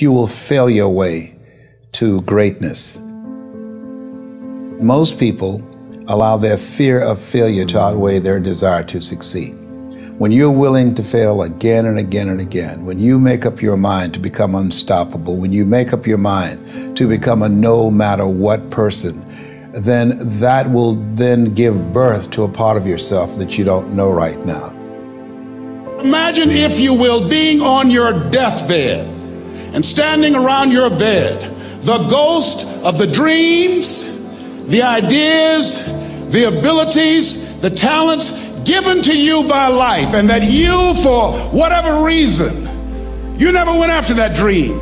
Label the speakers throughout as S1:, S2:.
S1: You will fail your way to greatness. Most people allow their fear of failure to outweigh their desire to succeed. When you're willing to fail again and again and again, when you make up your mind to become unstoppable, when you make up your mind to become a no matter what person, then that will then give birth to a part of yourself that you don't know right now.
S2: Imagine, if you will, being on your deathbed and standing around your bed, the ghost of the dreams, the ideas, the abilities, the talents given to you by life, and that you, for whatever reason, you never went after that dream.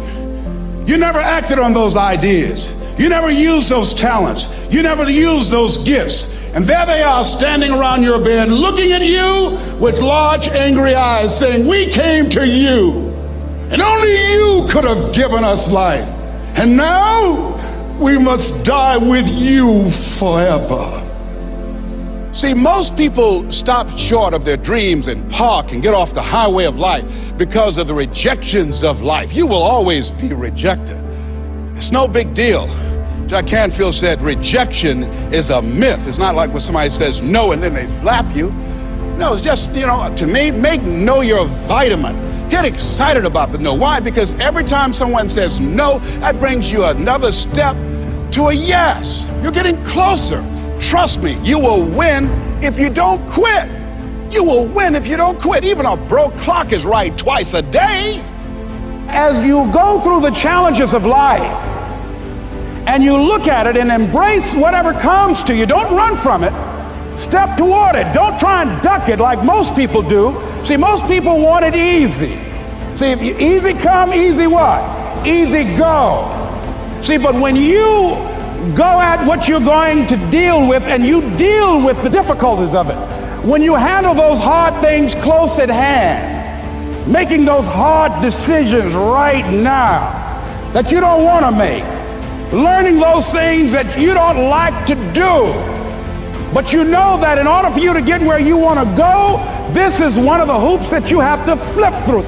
S2: You never acted on those ideas. You never used those talents. You never used those gifts. And there they are standing around your bed, looking at you with large, angry eyes, saying, "We came to you, and only you could have given us life. And now we must die with you forever." See, most people stop short of their dreams and park and get off the highway of life because of the rejections of life. You will always be rejected. It's no big deal. Jack Canfield said rejection is a myth. It's not like when somebody says no and then they slap you. No, it's just, to me, make no your vitamin. Get excited about the no. Why? Because every time someone says no, that brings you another step to a yes. You're getting closer. Trust me, you will win if you don't quit. You will win if you don't quit. Even a broke clock is right twice a day. As you go through the challenges of life and you look at it and embrace whatever comes to you, don't run from it. Step toward it. Don't try and duck it like most people do. See, most people want it easy. See, easy come, easy what? Easy go. See, but when you go at what you're going to deal with and you deal with the difficulties of it, when you handle those hard things close at hand, making those hard decisions right now that you don't want to make, learning those things that you don't like to do, but you know that in order for you to get where you want to go, this is one of the hoops that you have to flip through.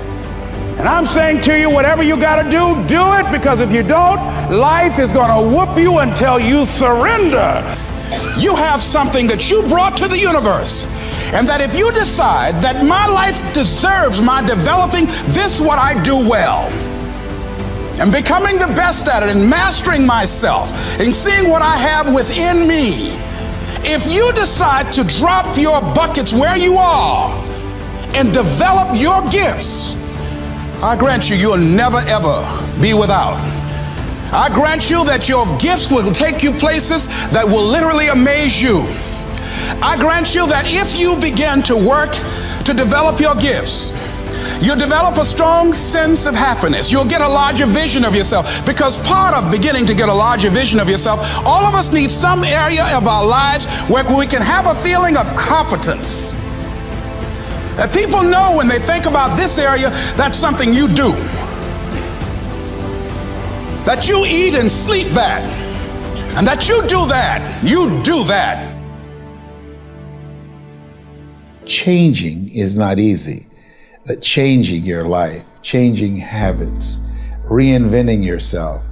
S2: And I'm saying to you, whatever you got to do, do it, because if you don't, life is going to whoop you until you surrender. You have something that you brought to the universe, and that if you decide that my life deserves my developing this, what I do well, and becoming the best at it, and mastering myself, and seeing what I have within me, if you decide to drop your buckets where you are and develop your gifts, I grant you, you'll never ever be without. I grant you that your gifts will take you places that will literally amaze you. I grant you that if you begin to work to develop your gifts, you'll develop a strong sense of happiness. You'll get a larger vision of yourself, because part of beginning to get a larger vision of yourself, all of us need some area of our lives where we can have a feeling of competence. That people know when they think about this area, that's something you do. That you eat and sleep that. And that you do that. You do that.
S1: Changing is not easy. That changing your life, changing habits, reinventing yourself,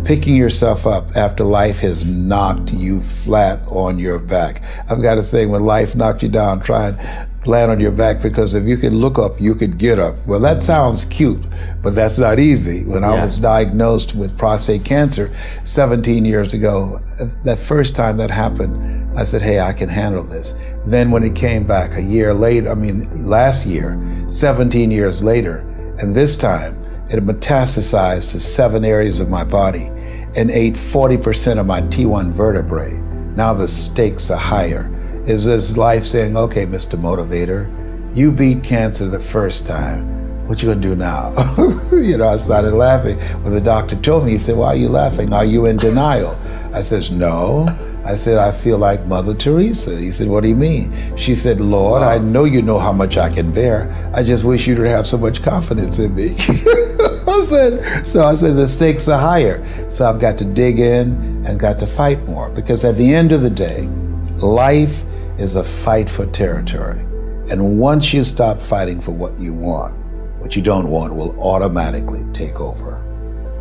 S1: picking yourself up after life has knocked you flat on your back. I've got to say, when life knocked you down, try and land on your back, because if you could look up, you could get up. Well, that sounds cute, but that's not easy. When I was diagnosed with prostate cancer 17 years ago, that first time that happened, I said, hey, I can handle this. Then when it came back a year later, last year, 17 years later, and this time it metastasized to 7 areas of my body and ate 40% of my T1 vertebrae. Now the stakes are higher. Is this life saying, okay, Mr. Motivator, you beat cancer the first time. What you gonna do now? I started laughing. When the doctor told me, he said, why are you laughing? Are you in denial? I said, no. I said, I feel like Mother Teresa. He said, what do you mean? She said, Lord, I know you know how much I can bear. I just wish you to have so much confidence in me. I said, the stakes are higher. So I've got to dig in and got to fight more, because at the end of the day, life is a fight for territory. And once you stop fighting for what you want, what you don't want will automatically take over.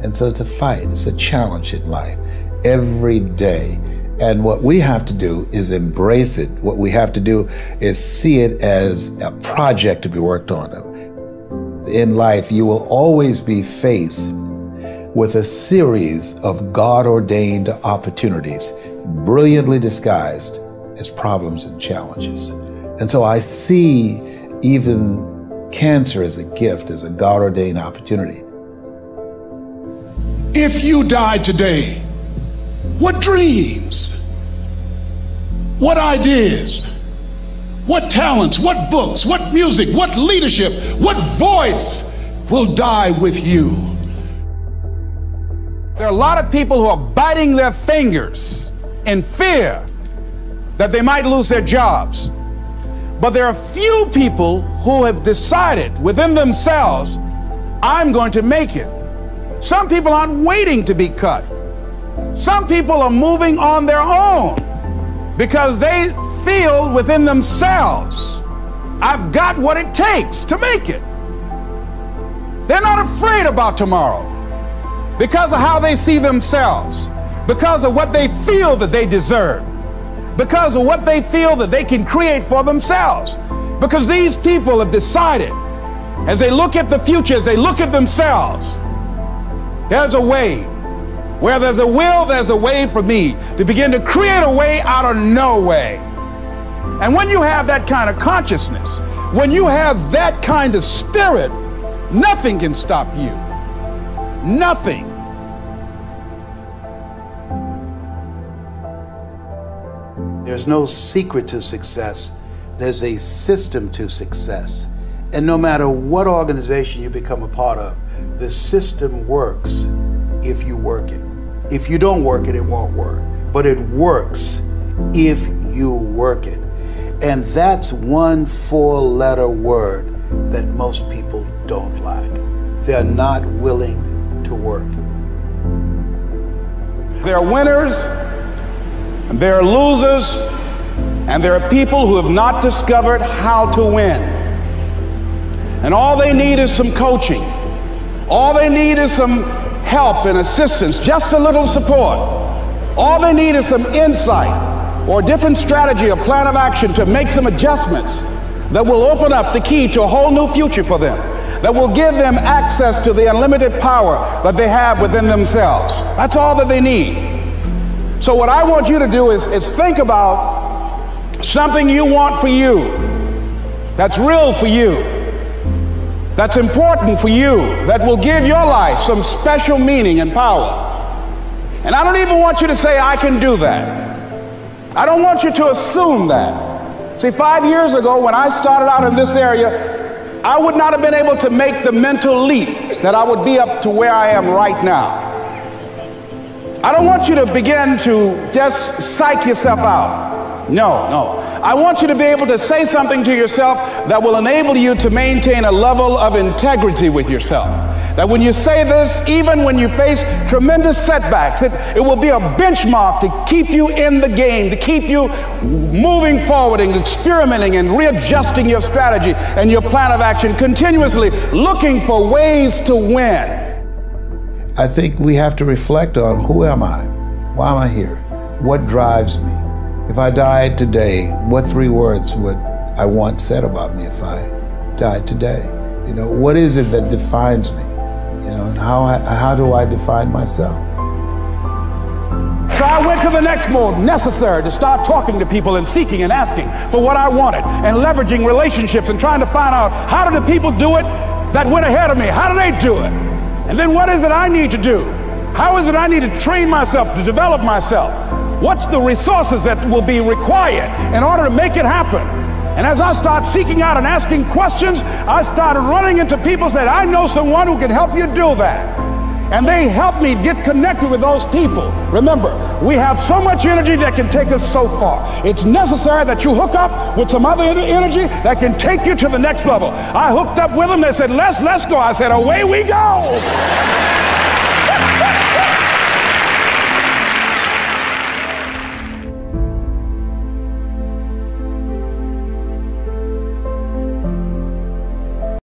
S1: And so it's a fight, it's a challenge in life every day. And what we have to do is embrace it. What we have to do is see it as a project to be worked on. In life, you will always be faced with a series of God-ordained opportunities, brilliantly disguised as problems and challenges. And so I see even cancer as a gift, as a God-ordained opportunity.
S2: If you died today, what dreams, what ideas, what talents, what books, what music, what leadership, what voice will die with you?
S3: There are a lot of people who are biting their fingers in fear that they might lose their jobs. But there are few people who have decided within themselves, I'm going to make it. Some people aren't waiting to be cut. Some people are moving on their own because they feel within themselves, I've got what it takes to make it. They're not afraid about tomorrow because of how they see themselves, because of what they feel that they deserve, because of what they feel that they can create for themselves. Because these people have decided, as they look at the future, as they look at themselves, there's a way. Where there's a will, there's a way for me to begin to create a way out of no way. And when you have that kind of consciousness, when you have that kind of spirit, nothing can stop you. Nothing.
S4: There's no secret to success. There's a system to success. And no matter what organization you become a part of, the system works if you work it. If you don't work it, it won't work. But it works if you work it. And that's one 4-letter word that most people don't like. They're not willing to work.
S3: There are winners, and there are losers, and there are people who have not discovered how to win. And all they need is some coaching. All they need is some help and assistance, just a little support. All they need is some insight or a different strategy, a plan of action to make some adjustments that will open up the key to a whole new future for them, that will give them access to the unlimited power that they have within themselves. That's all that they need. So what I want you to do is think about something you want for you, that's real for you, that's important for you, that will give your life some special meaning and power. And I don't even want you to say, I can do that. I don't want you to assume that. See, 5 years ago when I started out in this area, I would not have been able to make the mental leap that I would be up to where I am right now. I don't want you to begin to just psych yourself out. No. I want you to be able to say something to yourself that will enable you to maintain a level of integrity with yourself. That when you say this, even when you face tremendous setbacks, it will be a benchmark to keep you in the game, to keep you moving forward and experimenting and readjusting your strategy and your plan of action, continuously looking for ways to win.
S1: I think we have to reflect on, who am I? Why am I here? What drives me? If I died today, what 3 words would I want said about me if I died today? You know, what is it that defines me? You know, and how do I define myself?
S3: So I went to the next mode necessary to start talking to people and seeking and asking for what I wanted and leveraging relationships and trying to find out, how do the people do it that went ahead of me? How do they do it? And then what is it I need to do? How is it I need to train myself, to develop myself? What's the resources that will be required in order to make it happen? And as I start seeking out and asking questions, I started running into people who said, I know someone who can help you do that. And they helped me get connected with those people. Remember, we have so much energy that can take us so far. It's necessary that you hook up with some other energy that can take you to the next level. I hooked up with them. They said, let's go. I said, away we go.